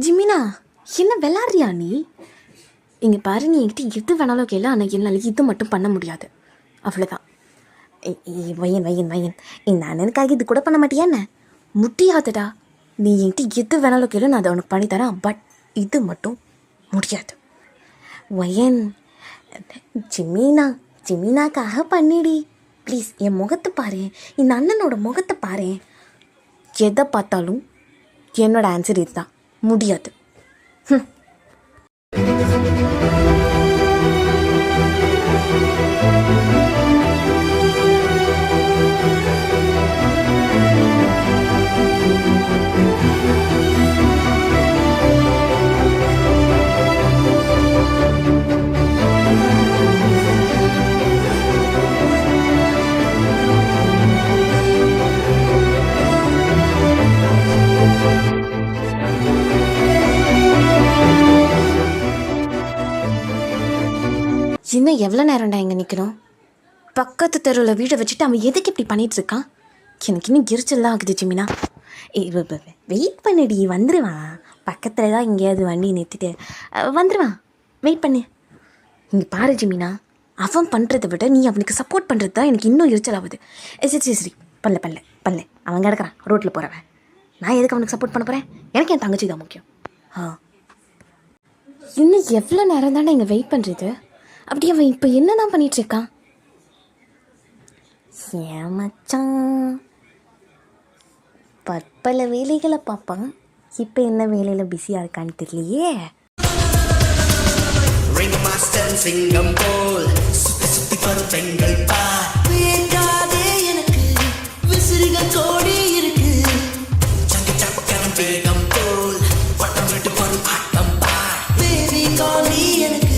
ஜிமினா, என்ன விளாட்றியா நீ? இங்கே பாரு, நீ என்கிட்ட எது வேணாலும் கேளு, ஆனால் என்னால் இது மட்டும் பண்ண முடியாது. அவ்வளோதான். வையன் வையன் வையன், இந்த அண்ணனுக்காக இது கூட பண்ண மாட்டியா என்ன? முடியாதுடா. நீ என்கிட்ட எது வேணாலும் கேளு, நான் அதை உனக்கு பண்ணித்தரேன். பட் இது மட்டும் முடியாது. வையன், ஜிமினா, ஜிமினாக்காக பண்ணிடி ப்ளீஸ். என் முகத்தை பாரு, இந்த அண்ணனோட முகத்தை பாரு. எதை பார்த்தாலும் என்னோட ஆன்சர் இதுதான், முடியாது. இன்னும் எவ்வளோ நேரம்டா இங்கே நிற்கணும்? பக்கத்து தெருவில் வீடை வச்சுட்டு அவன் எதுக்கு இப்படி பண்ணிகிட்ருக்கான்? எனக்கு இன்னும் எரிச்சல்லாம் ஆகுது ஜிமினா. வெயிட் பண்ணிடி, வந்துடுவான். பக்கத்தில் தான் எங்கேயாவது வண்டி நிறுத்திட்டு வந்துடுவான். வெயிட் பண்ணு. இங்கே பாரு ஜிமினா, அவன் பண்ணுறதை விட நீ அவனுக்கு சப்போர்ட் பண்ணுறது தான் எனக்கு இன்னும் எரிச்சல் ஆகுது. சரி, பண்ணல அவன் கிடக்கிறான் ரோட்டில் போகிறவன். நான் எதுக்கு அவனுக்கு சப்போர்ட் பண்ண போகிறேன்? எனக்கு என் தங்கச்சி தான் முக்கியம். இன்னும் எவ்வளோ நேரம் தானே இங்கே வெயிட் பண்ணுறது? அப்படி அவன் இப்போ என்ன தான் பண்ணிகிட்ருக்கான்? ஏன் மச்சான், பற்பல வேலைகளை பார்ப்பான். இப்போ என்ன வேலையில் பிஸியாக இருக்கான்னு தெரியலையே. சிங்கம் போல் சுத்தி வரும் பெண்கள் பாக்காதே, எனக்கு விசிறிகள் கோடி இருக்கு. சக்கரம் வேகம் போல் பட்டம் விட்டு வரும் ஆட்டம் பார். பேபி காலி எனக்கு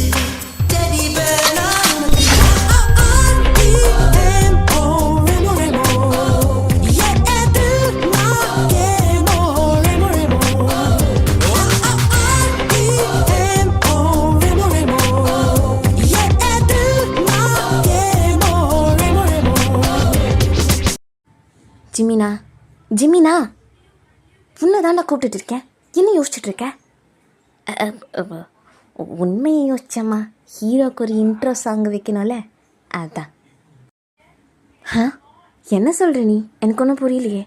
ஜிமினா, உன்னை தாண்டா கூப்பிட்டுட்டு இருக்கேன். என்ன யோசிச்சுட்ருக்க? உண்மையை யோசிச்சம்மா. ஹீரோக்கு ஒரு இன்ட்ரோ சாங் வைக்கணும்ல, அதான். என்ன சொல்கிற நீ? எனக்கு ஒன்றும் புரியலையே.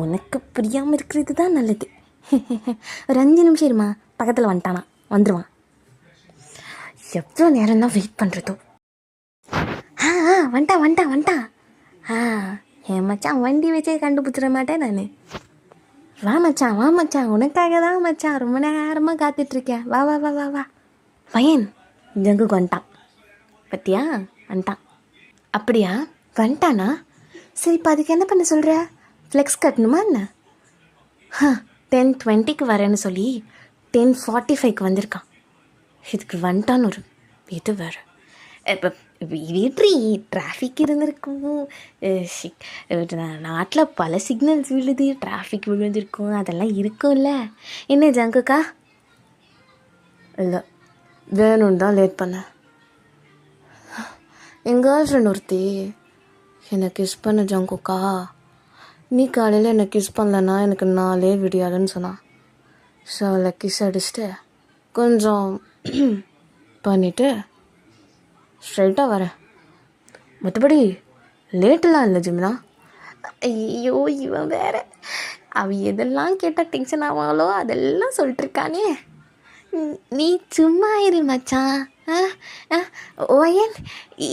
உனக்கு புரியாமல் இருக்கிறது தான் நல்லது. ஒரு 5 நிமிஷம் இருமா, பக்கத்தில் வந்துட்டானா, வந்துடுவான். எவ்வளோ நேரம் தான் வெயிட் பண்ணுறதோ. வந்துட்டான். என் மச்சான் வண்டி வச்சே கண்டுபிடிச்சிட மாட்டேன் நான். வா மச்சான், உனக்காக தான் மச்சான் ரொம்ப நேரமாக காத்துட்ருக்கேன். வா. பையன் ஜங்குக்கு வந்துட்டான். பத்தியா, வந்துட்டான். அப்படியா, வந்துட்டானா? சரி, இப்போ அதுக்கு என்ன பண்ண சொல்கிற? ஃப்ளெக்ஸ் கட்டணுமா என்ன? 10:20க்கு வரேன்னு சொல்லி 10:45க்கு வந்திருக்கான். இதுக்கு வந்துட்டான்னு ஒரு இது வேறு. இப்போ வீட்ரி டிராஃபிக் இருந்திருக்கும். நாட்டில் பல சிக்னல்ஸ் விழுது, டிராஃபிக் விழுந்திருக்கும், அதெல்லாம் இருக்கும்ல. என்ன ஜங்குக்கா? இல்லை, வேணும்னு தான் லேட் பண்ணேன். என் கேர்ள் ஃப்ரெண்ட் ஒருத்தி என்னை கிஸ் பண்ண ஜங்குக்கா. நீ காலையில் என்னை கிஸ் பண்ணலன்னா எனக்கு நாளே விடியாதுன்னு சொன்னான். ஸோ அவளை கிஸ் அடிச்சுட்டு கொஞ்சம் பண்ணிவிட்டு ஸ்ட்ரைட்டாக வரேன். மற்றபடி லேட்டெல்லாம் இல்லை ஜிமினா. ஐயோ, இவன் வேறு. அவன் எதெல்லாம் கேட்டால் டென்ஷன் ஆவாங்களோ அதெல்லாம் சொல்லிட்டுருக்கானே. நீ சும்மா இரு மச்சான். ஓயன்,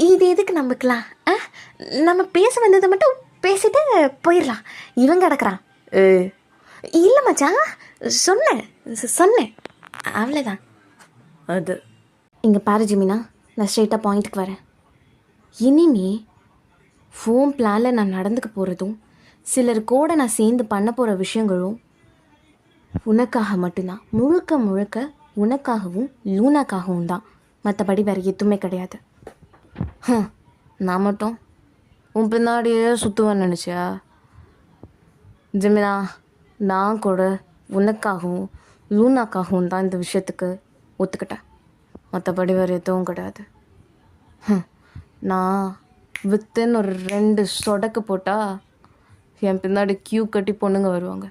இது எதுக்கு நம்பிக்கலாம்? நம்ம பேச வந்ததை மட்டும் பேசிட்டு போயிடலாம். இவன் கிடக்குறான். இல்லை மச்சான், சொன்னேன் அவ்வளோதான். அது இங்கே பாரு ஜிமினா, நான் ஸ்ட்ரெயிட்டாக பாயிண்ட்டுக்கு வரேன். இனிமே ஃபோன் பிளானில் நான் நடந்துக்க போகிறதும் சிலருக்கூட நான் சேர்ந்து பண்ண போகிற விஷயங்களும் உனக்காக மட்டும்தான். முழுக்க உனக்காகவும் லூனாக்காகவும் தான். மற்றபடி வேறு எதுவுமே கிடையாது. நான் மட்டும் உன் பின்னாடியே சுற்றுவேன்னு நினச்சியா? ஜிமினா, நான் கூட உனக்காகவும் லூனாக்காகவும் தான் இந்த விஷயத்துக்கு ஒத்துக்கிட்டேன். மற்றபடி வேறு எதுவும் கிடையாது. நான் வித்தின் ஒரு 2 சொடக்கு போட்டால் என் பின்னாடி க்யூ கட்டி பொண்ணுங்க வருவாங்க.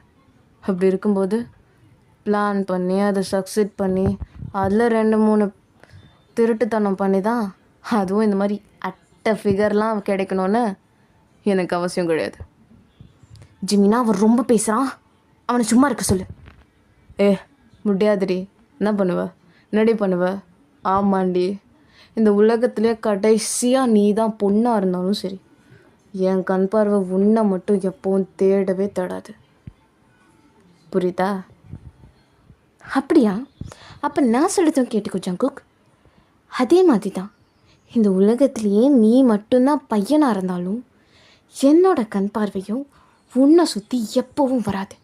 அப்படி இருக்கும்போது பிளான் பண்ணி அதை சக்சீட் பண்ணி அதில் 2-3 திருட்டுத்தனம் பண்ணி தான் அதுவும் இந்த மாதிரி அட்டை ஃபிகர்லாம் கிடைக்கணும்னு எனக்கு அவசியம் கிடையாது. ஜிமினா அவன் ரொம்ப பேசுகிறான், அவனை சும்மா இருக்க சொல்லு. முடியாதுடி. என்ன பண்ணுவ? என்னடி பண்ணுவ? ஆமாண்டி, இந்த உலகத்திலே கடைசியாக நீ தான் பொண்ணாக இருந்தாலும் சரி, என் கண் பார்வை உன்னை மட்டும் எப்பவும் தேடவே தேடாது. புரியுதா? அப்படியா? அப்போ நான் சொல்லித்தான் கேட்டுக்கோ ஜங்குக். அதே மாதிரி தான் இந்த உலகத்திலேயே நீ மட்டும்தான் பையனாக இருந்தாலும் என்னோட கண் பார்வையும் உன்னை சுற்றி எப்போவும் வராது.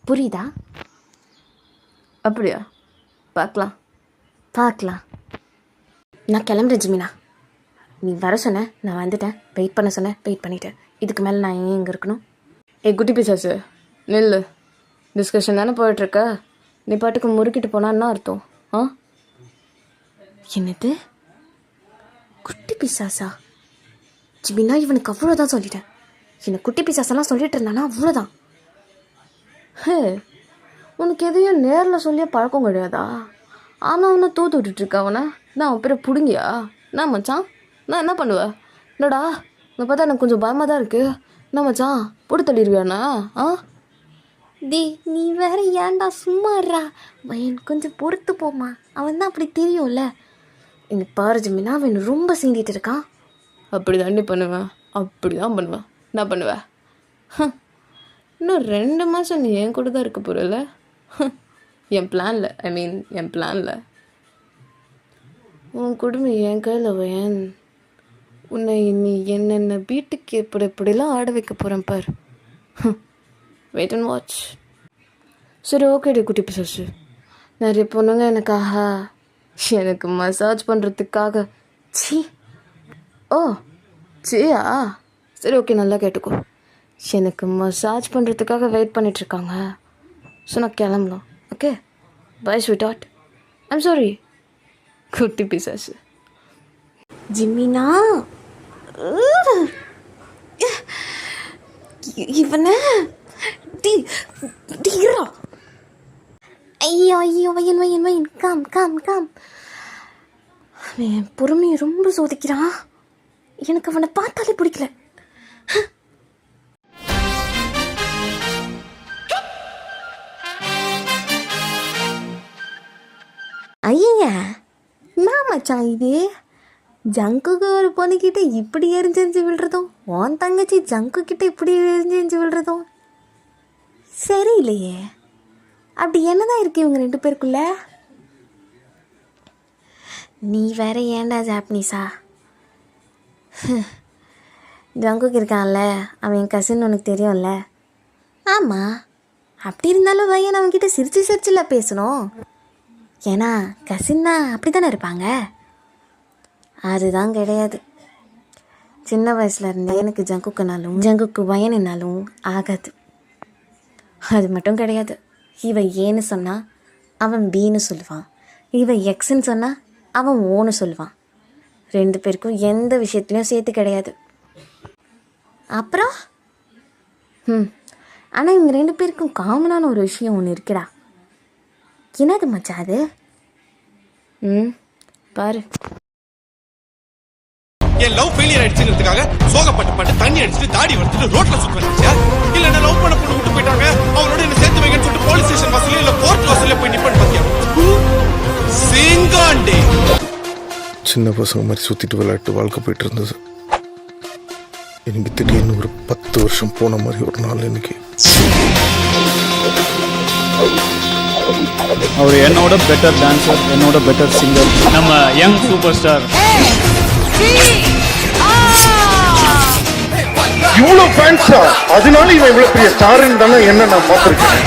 புரியுதா? அப்படியா? பார்க்கலாம். நான் கிளம்புறேன் ஜிமினா. நீ வர சொன்ன, நான் வந்துட்டேன். வெயிட் பண்ண சொன்னேன், வெயிட் பண்ணிட்டேன். இதுக்கு மேலே நான் ஏன் இங்கே இருக்கணும்? குட்டி பிசாசு நில்லு. டிஸ்கஷன் தானே போயிட்டுருக்க, நீ பாட்டுக்கு முறுக்கிட்டு போனான்னு அர்த்தம். என்னது குட்டி பிசாசா? ஜிமினா இவனுக்கு அவ்வளோதான் சொல்லிட்டேன். என்னை குட்டி பிசாசெல்லாம் சொல்லிட்டு இருந்தானா அவ்வளோதான். உனக்கு எதையும் நேரில் சொல்லியே பழக்கம் கிடையாதா? ஆனால் அவனை தூத்து விட்டுட்ருக்க அவனை. நான் அவன் பேரை பிடுங்கியா? நான் மச்சான் நான் என்ன பண்ணுவேன்? இல்லைடா, இதை பார்த்தா எனக்கு கொஞ்சம் பயமாக தான் இருக்குது. என்ன மச்சான் போட்டு தள்ளிடுவியாண்ணா? நீ வேற ஏன்டா சும்மாடுறா? பையன் கொஞ்சம் பொறுத்து போமா, அவன் தான் அப்படி தெரியும்ல. இந்த பாரு ஜிமினா, அவன் ரொம்ப சீண்டிட்டு இருக்கான். அப்படி தாண்டி பண்ணுவேன், அப்படி தான் பண்ணுவேன். என்ன பண்ணுவேன்? இன்னும் 2 மாதம் நீ என் கூட தான் இருக்க போகிறல. என் பிளானில் உன் குடும்பம் என் கையில் வயன். உன்னை நீ என்னென்ன வீட்டுக்கு எப்படிலாம் ஆட வைக்க போகிறேன் பார். Wait and watch. சரி, ஓகேடி குட்டி பிசாசு. நிறைய பொண்ணுங்க எனக்கு மசாஜ் பண்ணுறதுக்காக சியா சரி, ஓகே, நல்லா கேட்டுக்கோ. எனக்கு மசாஜ் பண்ணுறதுக்காக வெயிட் பண்ணிகிட்ருக்காங்க. ஸோ நான் கிளம்பலாம். Okay, bye sweetheart. I'm sorry குட்டி பிசாசு. ஜிமினா இவனை ஐயோ வயன் காம். அவன் பொறுமையை ரொம்ப சோதிக்கிறான். எனக்கு அவனை பார்த்தாலே பிடிக்கல. ஐயா நான் மச்சான் இது ஜங்குக்கு ஒரு பொண்ணுக்கிட்ட இப்படி எரிஞ்செஞ்சு விழுறதும், உன் தங்கச்சி ஜங்கு கிட்ட இப்படி எரிஞ்செஞ்சு விழுறதும் சரியில்லையே. அப்படி என்னதான் இருக்கு இவங்க 2 பேருக்குள்ள? நீ வேற ஏன்டா ஜாப்பனீஸா? ஜங்குக்கு இருக்கான்ல, அவன் என் கசின், உனக்கு தெரியும்ல. ஆமாம், அப்படி இருந்தாலும் பையன் அவன்கிட்ட சிரிச்சுல பேசணும். ஏன்னா கசின்னா அப்படி தானே இருப்பாங்க. அதுதான் கிடையாது. சின்ன வயசுல இருந்தே எனக்கு ஜங்குக்கு வயனாலும் ஆகாது. அது மட்டும் கிடையாது. இவ ஏன்னு சொன்னால் அவன் பீன்னு சொல்லுவான், இவ எக்ஸ்ன்னு சொன்னால் அவன் ஓன்னு சொல்லுவான். 2 பேருக்கும் எந்த விஷயத்துலையும் சேர்த்து கிடையாது. அப்புறம் ஆனால் இவங்க 2 பேருக்கும் காமனான ஒரு விஷயம் ஒன்று இருக்குடா. என்னது மச்சான் அது? பாரு. என் லவ் ஃபெயிலியர் ஆயிடுச்சுங்கிறதுக்காக சோகப்பட்டு தண்ணி அடிச்சுட்டு தாடி வளர்த்துட்டு ரோட்ல சுத்துறா? இல்ல என்ன லவ் பண்ண பொண்ணு விட்டு போயிட்டாங்க, அவங்களோட என்ன சேர்த்து வைங்கன்னு சொல்லிட்டு போலீஸ் ஸ்டேஷன் வாசல்ல இல்ல கோர்ட் வாசல்ல போய் நிப்பன்னு பாத்தியா? சிங்காண்டே. சின்ன பசங்க மாதிரி சுத்திட்டு விளையாட்டு வாழ்க்கை போயிட்டு இருந்தது. எனக்கு திடீர்னு ஒரு 10 வருஷம் போன மாதிரி ஒரு நாள். எனக்கு அவர் என்னோட பெட்டர் டான்சர், என்னோட பெட்டர் சிங்கர், நம்ம யங் சூப்பர் ஸ்டார். இவ்வளவு ஃபேன்ஸா? அதனால இவன் இவ்வளவு பெரிய ஸ்டார்ன்னு தானே என்ன நான் பார்த்திருக்கேன்.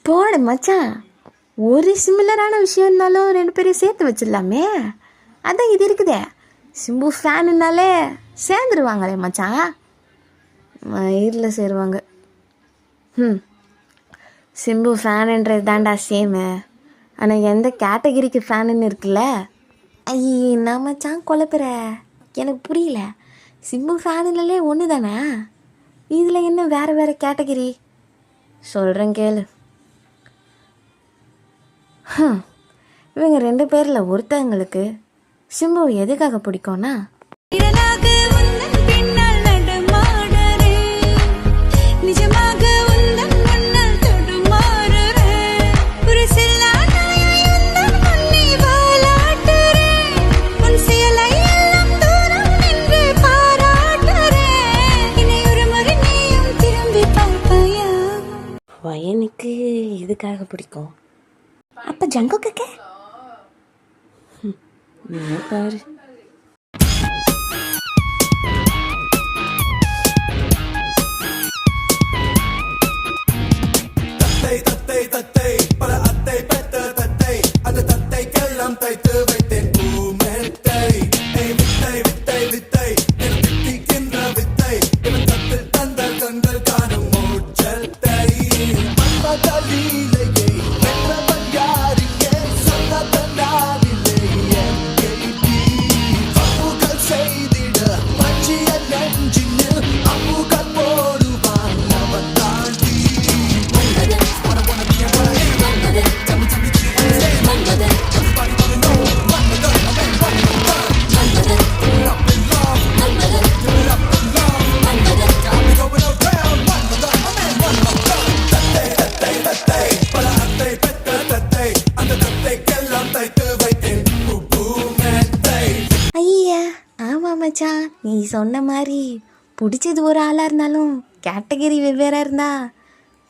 போட மச்சான், ஒரு சிமிலரான விஷயம் இருந்தாலும் 2 பேரையும் சேர்த்து வச்சிடலாமே. அதான் இது இருக்குதே, சிம்பு ஃபேனுனாலே சேர்ந்துருவாங்களே மச்சான். மயிரில் சேருவாங்க. சிம்பு ஃபேனுன்றது தான்டா சேமு. ஆனால் எந்த கேட்டகிரிக்கு ஃபேனுன்னு இருக்குல்ல. ஐயே நான் மச்சான் குழப்புற, எனக்கு புரியல. சிம்பு ஃபேனுலே ஒன்று தானே, இதில் என்ன வேறு வேறு கேட்டகிரி? சொல்கிறேன் கேளு. இவங்க 2 பேரில் ஒருத்தவங்களுக்கு சிம்பு எதுக்காக பிடிக்கும்னா, வயனுக்கு எதுக்காக பிடிக்கும். அப்போ ஜங்குக்கு பாரு. மச்சான், நீ சொன்ன மாதிரி பிடிச்சது ஒரு ஆளாக இருந்தாலும் கேட்டகிரி வெவ்வேறாக இருந்தா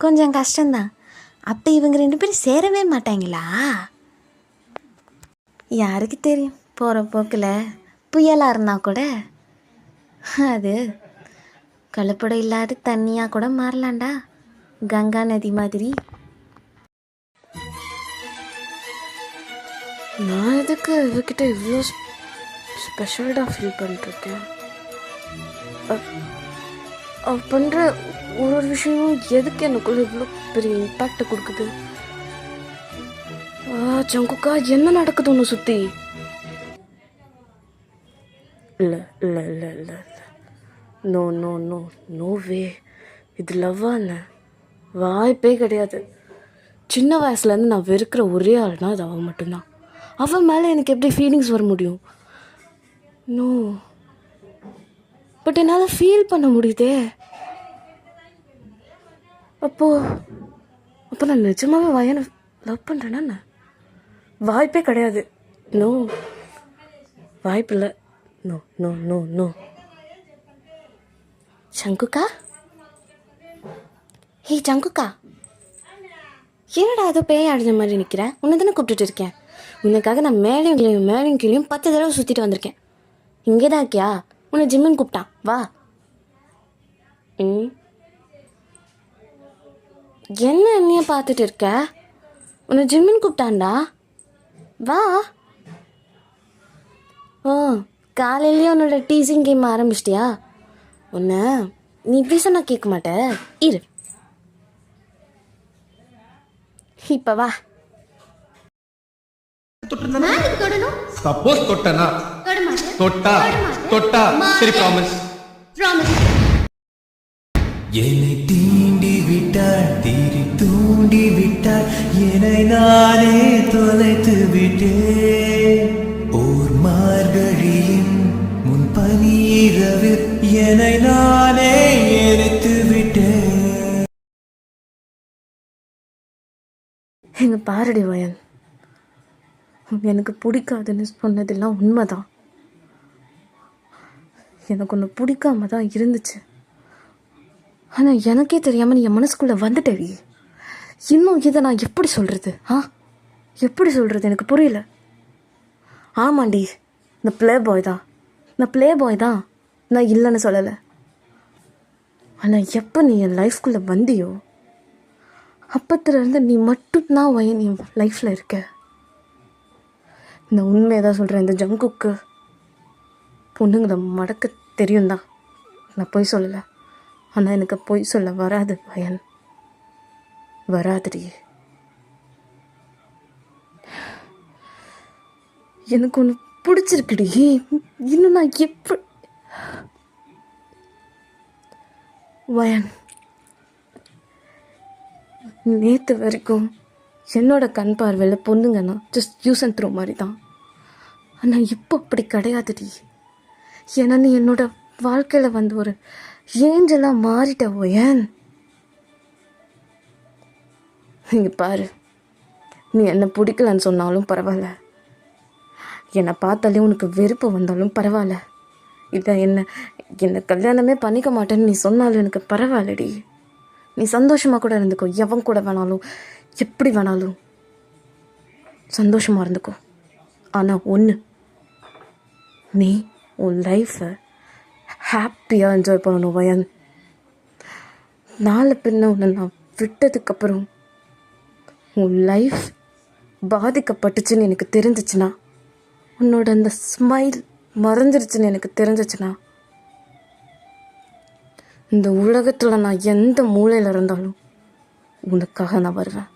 கொஞ்சம் கஷ்டம்தான். அப்போ இவங்க 2 பேரும் சேரவே மாட்டாங்களா? யாருக்கு தெரியும், போகிற போக்கில் புயலாக இருந்தால் கூட அது கலப்படம் இல்லாத தண்ணியாக கூட மாறலாண்டா, கங்கா நதி மாதிரி. நான் எதுக்கு இவகிட்ட இவ்வளோ ஸ்பெஷல்டாக ஃபீல் பண்ணிட்டுருக்கேன்? அவ பண்ணுற ஒரு விஷயமும் எதுக்கு எனக்குள்ள இவ்வளோ பெரிய இம்பேக்டை கொடுக்குது? ஜங்குக்கா, என்ன நடக்குது ஒன்று சுற்றி? இல்லை இல்லை இல்லை இல்லை இல்லை, no no no no way. இது லவ்வா என்ன? வாய்ப்பே கிடையாது. சின்ன வயசுலேருந்து நான் வெறுக்கிற ஒரே ஆள்னா அது அவன் மட்டும்தான். அவன் மேலே எனக்கு எப்படி ஃபீலிங்ஸ் வர முடியும்? நோ, பட் என்னால் ஃபீல் பண்ண முடியுதே. அப்போ நான் நிஜமாவே வயனை லவ் பண்ணுறேன்னா? வாய்ப்பே கிடையாது. நோ, வாய்ப்பு இல்லை. No no no no. சங்குக்கா, ஹே சங்குக்கா, என்னடா அது பேய் அடைஞ்ச மாதிரி நிற்கிறேன்? உன்னை தானே கூப்பிட்டுட்டு இருக்கேன். உனக்காக நான் மேலையும் கீழையும் 10 தடவை சுற்றிட்டு வந்திருக்கேன். இங்கே தான் இருக்கியா? உன்னை ஜிம்முன்னு கூப்பிட்டான், வா. என்ன என்னைய பார்த்துட்டு இருக்க? உன்னை ஜிம்முன்னு கூப்பிட்டான்டா, வா. ஓ, காலையிலேயே உன்னோட டீசிங் கேம் ஆரம்பிச்சிட்டியா? உன்னை நீ இப்படி சொன்னா கேட்க மாட்ட, இரு. இப்போ வா. சப்போஸ் தொட்டனா தொட்டா சரி, ப்ராமிஸ். என்னை தீண்டி விட்டாள், தீரி தூண்டி விட்டாள், என்னை நானே தொலைத்து விட்டேன். ஓர் மார்கழியின் முன் பனிரவில் என்னை நானே எரித்து விட்டேன். எங்க பாரடி வயன், எனக்கு பிடிக்காதுன்னு சொன்னதெல்லாம் உண்மைதான். எனக்கு ஒன்று பிடிக்காம தான் இருந்துச்சு. ஆனால் எனக்கே தெரியாமல் நீ என் மனசுக்குள்ளே வந்துட்டவி. இன்னும் இதை நான் எப்படி சொல்கிறது? எப்படி சொல்கிறது எனக்கு புரியல. ஆமாண்டி, இந்த ப்ளே பாய் தான், நான் இல்லைன்னு சொல்லலை. ஆனால் எப்போ நீ என் லைஃப்குள்ளே வந்தியோ அப்பத்துலேருந்து நீ மட்டும்தான் வயன் என் லைஃப்பில் இருக்க. நான் உண்மையை தான் சொல்கிறேன். இந்த ஜங்குக்கு பொண்ணுங்களை மடக்க தெரியும் தான், நான் போய் சொல்லலை. ஆனால் எனக்கு பொய் சொல்ல வராது வயன், வராதுடி. எனக்கு ஒன்று பிடிச்சிருக்குடி. இன்னும் நான் எப்படி வயன், நேற்று வரைக்கும் என்னோட கண் பார்வையில் பொண்ணுங்கன்னா ஜஸ்ட் யூஸ் அண்ட் த்ரோ மாதிரி தான். ஆனால் இப்போ அப்படி கிடையாதுடி. ஏன்னா நீ என்னோட வாழ்க்கையில் வந்து ஒரு ஏஞ்சலாக மாறிட்ட வயன். நீங்கள் பாரு, நீ என்னை பிடிக்கலன்னு சொன்னாலும் பரவாயில்ல, என்னை பார்த்தாலே உனக்கு வெறுப்பு வந்தாலும் பரவாயில்ல, இல்லை என்னை கல்யாணமே பண்ணிக்க மாட்டேன்னு நீ சொன்னாலும் எனக்கு பரவாயில்லடி. நீ சந்தோஷமாக கூட இருந்துக்கோ, எவன் கூட வேணாலும் எப்படி வேணாலும் சந்தோஷமாக இருந்துக்கோ. ஆனால் ஒன்று, நீ உன் லைஃப்பை ஹாப்பியாக என்ஜாய் பண்ணணும் வயன். நாளை பின்ன உன்னை நான் விட்டதுக்கப்புறம் உன் லைஃப் பாதிக்கப்பட்டுச்சுன்னு எனக்கு தெரிஞ்சிச்சுன்னா, உன்னோட அந்த ஸ்மைல் மறைஞ்சிருச்சுன்னு எனக்கு தெரிஞ்சிச்சுன்னா, இந்த உலகத்தில் நான் எந்த மூலையில் இருந்தாலும் உனக்காக நான் வருவேன்.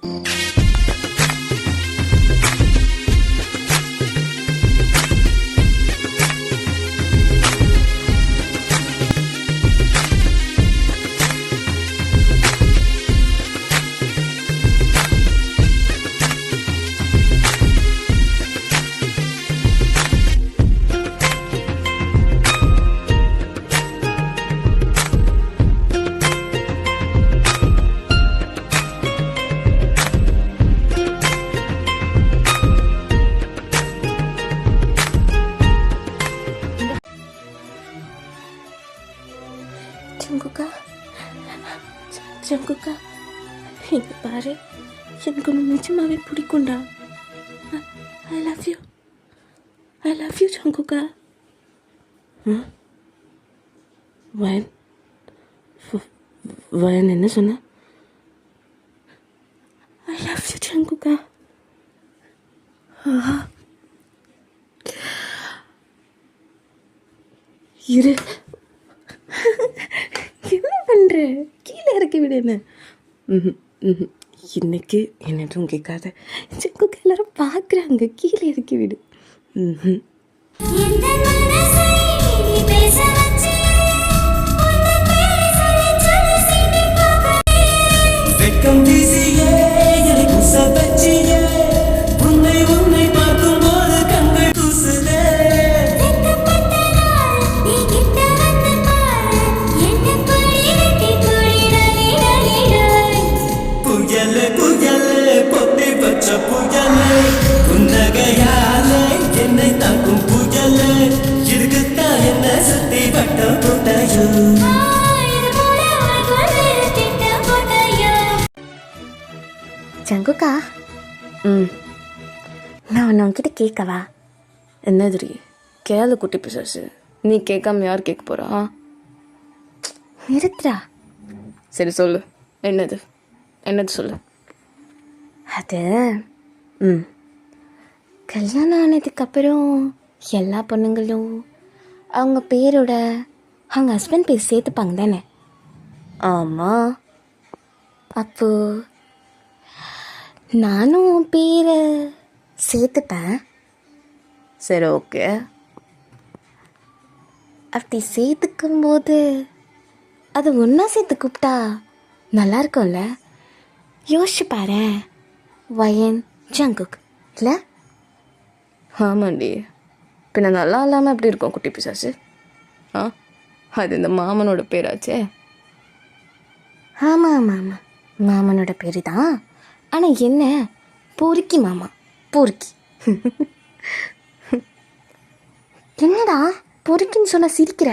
ஜங்குக்கா, ஜங்குக்கா, இங்க பாரு, எனக்கு ஒன்று நிஜமாவே பிடிக்கும்டா. ஐ லவ் யூ ஜங்குக்கா. வயன், வயன் என்ன சொன்ன? ஐ லவ் யூ ஜங்குக்கா. இரு, என்ன பண்ணுற? கீழே இறக்கி விடு என்ன. இன்னைக்கு என்னதும் கேட்காத, ஜங்குக்கா எல்லாரும் பார்க்குறாங்க, கீழே இறக்கி விடு. வெட்கம் வீசியே எனக்கு உசவச்சியே, உன்னை உன்னை பார்க்கும் போது கண்கள் கூசுதே. புயலே புயலே பொத்தி வச்ச புயலே, புன்னகையாலே என்னை தாக்கும் புயலே, இதுக்குத்தான் என்ன சுத்தி வட்டம் போட்டாயோ. ஜங்குக்கா, நான் ஒன்று உன்கிட்ட கேட்கவா? என்னதுரி? கேளு குட்டி பிசாசு, நீ கேட்காம யார் கேட்க போகிறா? நிறுத்துறா. சரி சொல்லு, என்னது என்னது சொல்லு. அது கல்யாணம் ஆனதுக்கப்புறம் எல்லா பொண்ணுங்களும் அவங்க பேரோட அவங்க ஹஸ்பண்ட் பேர் சேர்த்துப்பாங்க தானே? ஆமாம். அப்போ நானும் உன் பேரை சேர்த்துப்பேன். சரி, ஓகே. அப்படி சேர்த்துக்கும்போது அது ஒன்றா சேர்த்து கூப்பிட்டா நல்லா இருக்கும்ல? யோசிச்சு பாரு, வயன் ஜங்குக் இல்லை? ஆமாண்டி, பின்ன நல்லா இல்லாமல் எப்படி இருக்கும் குட்டி பிசாசு? அது இந்த மாமனோட பேராச்சே. ஆமாம் ஆமாம் ஆமாம், மாமனோட பேர் தான். ஆனால் என்ன, பொறுக்கி மாமா, பொறுக்கி. என்னடா பொறுக்கின்னு சொன்ன சிரிக்கிற?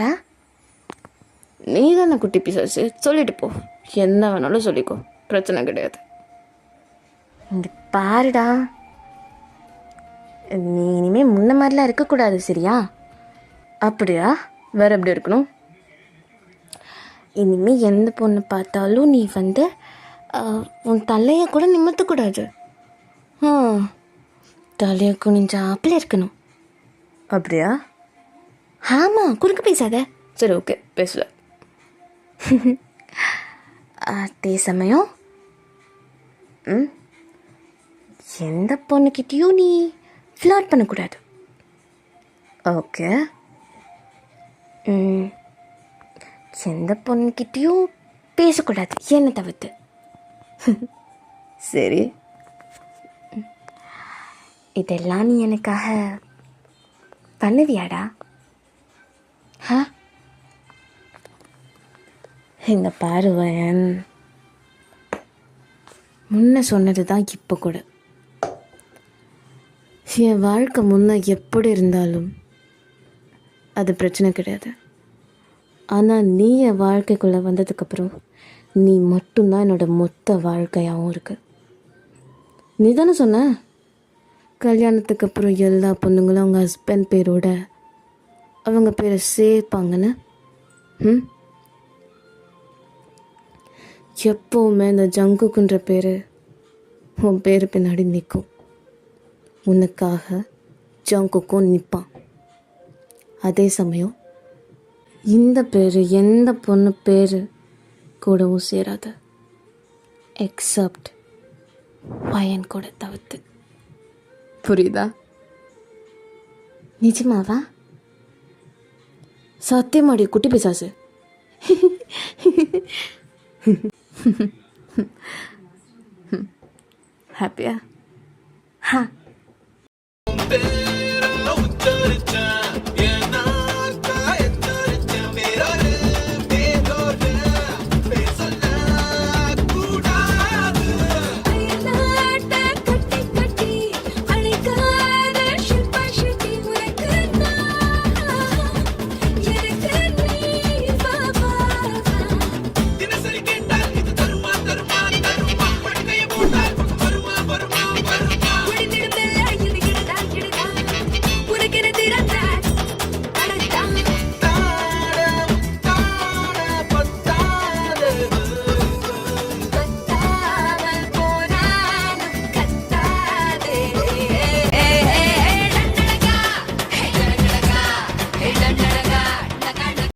நீ தானே குட்டி பிசாசு, சொல்லிட்டு போ, என்ன வேணாலும் சொல்லிக்கோ, பிரச்சனை கிடையாது. இங்கே பாருடா, நீ இனிமேல் முன்ன மாதிரிலாம் இருக்கக்கூடாது, சரியா? அப்படியா? வேற எப்படி இருக்கணும்? இனிமேல் எந்த பொண்ணு பார்த்தாலும் நீ வந்து உன் தலையை கூட நிமித்தக்கூடாது. தலையை குனிஞ்சாப்பில் இருக்கணும். அப்படியா? ஆமாம், குறுக்கு பேசாத. சரி, ஓகே, பேசல. அதே சமயம் எந்த பொண்ணுக்கிட்டேயும் நீ ஃப்ளாட் பண்ணக்கூடாது. ஓகே. எந்த பொண்ணுக்கிட்டேயும் பேசக்கூடாது என்னை தவிர்த்து. சரி, இதெல்லாம் நீ எனக்காக பண்ணுவியாடா? எங்க பாருவன் முன்ன சொன்னது தான் இப்போ கூட. என் வாழ்க்கை முன்ன எப்படி இருந்தாலும் அது பிரச்சனை கிடையாது. ஆனால் நீ என் வாழ்க்கைக்குள்ளே வந்ததுக்கப்புறம் நீ மட்டும்தான் என்னோட மொத்த வாழ்க்கையாகவும் இருக்கு. நீ தானே சொன்ன கல்யாணத்துக்கு அப்புறம் எல்லா பொண்ணுங்களும் அவங்க ஹஸ்பண்ட் பேரோட அவங்க பேரை சேர்ப்பாங்கன்னு. எப்போவுமே இந்த ஜங்குக்குன்ற பேர் உன் பேர் பின்னாடி நிற்கும். உனக்காக ஜங்குக்கும் நிற்பான். அதே சமயம் இந்த பேர் எந்த பொண்ணு பேர் கூடவும் சேராது, எக்ஸப்ட் பையன் கூட தவிர்த்து. புரியுதா? நிஜமாவா? சத்தியமாடி குட்டி பிசாசு. ஹாப்பியா?